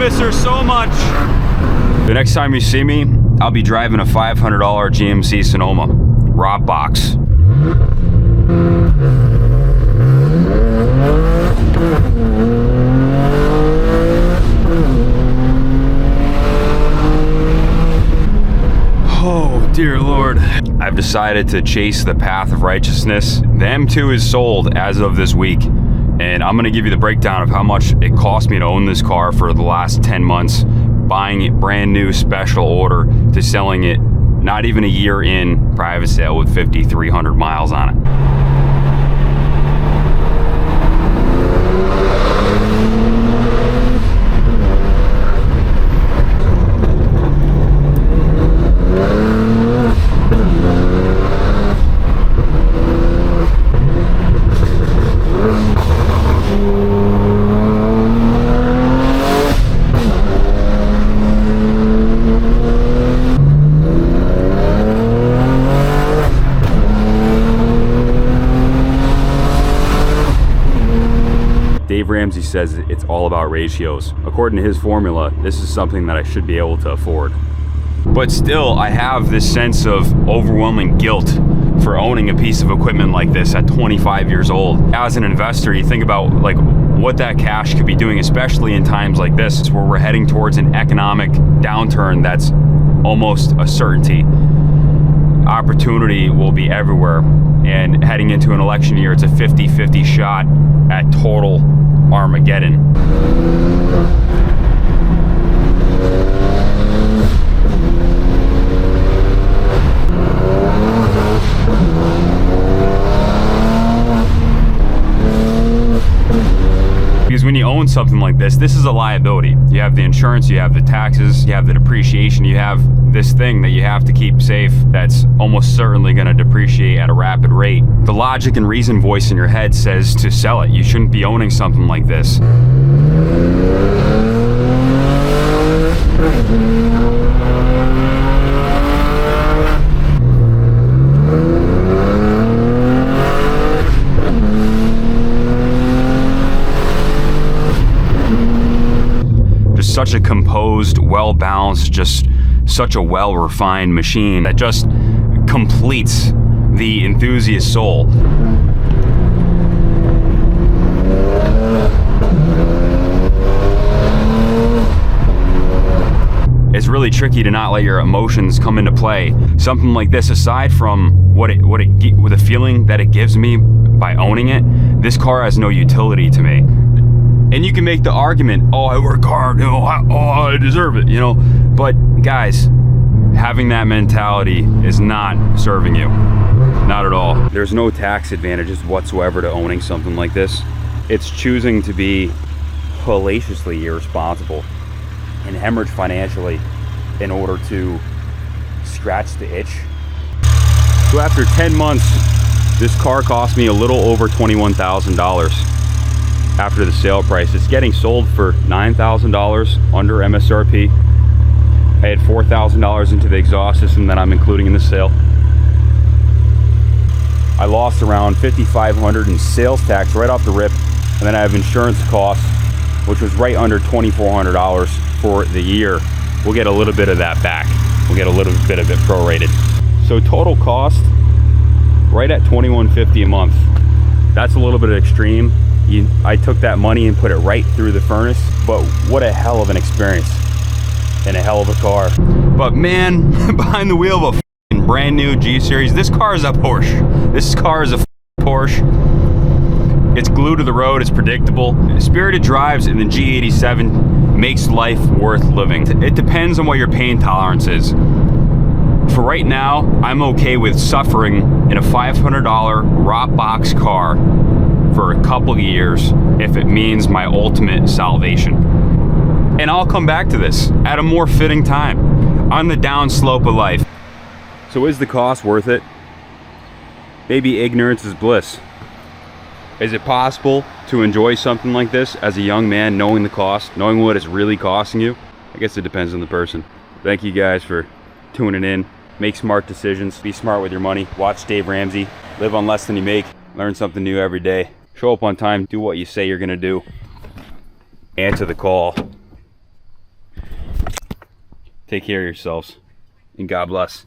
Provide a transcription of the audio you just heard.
miss her so much. The next time you see me, I'll be driving a $500 GMC Sonoma, Rob box. Oh, dear Lord. I've decided to chase the path of righteousness. The M2 is sold as of this week, and I'm gonna give you the breakdown of how much it cost me to own this car for the last 10 months, buying it brand new special order to selling it not even a year in private sale with 5,300 miles on it. Dave Ramsey says it's all about ratios. According to his formula, this is something that I should be able to afford. But still, I have this sense of overwhelming guilt for owning a piece of equipment like this at 25 years old. As an investor, you think about like what that cash could be doing, especially in times like this, where we're heading towards an economic downturn that's almost a certainty. Opportunity will be everywhere, and heading into an election year, it's a 50-50 shot at total Armageddon. Because when you own something like this is a liability. You have the insurance, you have the taxes, you have the depreciation, you have this thing that you have to keep safe that's almost certainly going to depreciate at a rapid rate. The logic and reason voice in your head says to sell it. You shouldn't be owning something like this. Such a composed, well-balanced, just such a well-refined machine that just completes the enthusiast soul. It's really tricky to not let your emotions come into play. Something like this, aside from with the feeling that it gives me by owning it, this car has no utility to me. And you can make the argument, oh, I work hard, you know, I deserve it, you know. But guys, having that mentality is not serving you. Not at all. There's no tax advantages whatsoever to owning something like this. It's choosing to be hellaciously irresponsible and hemorrhage financially in order to scratch the itch. So after 10 months, this car cost me a little over $21,000. After the sale price. It's getting sold for $9,000 under MSRP. I had $4,000 into the exhaust system that I'm including in the sale. I lost around $5,500 in sales tax right off the rip, and then I have insurance costs, which was right under $2,400 for the year. We'll get a little bit of that back. We'll get a little bit of it prorated. So total cost, right at $2,150 a month. That's a little bit extreme. I took that money and put it right through the furnace, but what a hell of an experience and a hell of a car. But man, behind the wheel of a brand new G series, this car is a Porsche. This car is a Porsche. It's glued to the road, it's predictable. Spirited drives in the G87 makes life worth living. It depends on what your pain tolerance is. For right now, I'm okay with suffering in a $500 Rob box car for a couple of years if it means my ultimate salvation. And I'll come back to this at a more fitting time on the downslope of life. So is the cost worth it? Maybe ignorance is bliss. Is it possible to enjoy something like this as a young man, knowing the cost, knowing what it's really costing you? I guess it depends on the person. Thank you guys for tuning in. Make smart decisions, be smart with your money, watch Dave Ramsey, live on less than you make, learn something new every day. Show up on time, do what you say you're gonna do. Answer the call. Take care of yourselves, and God bless.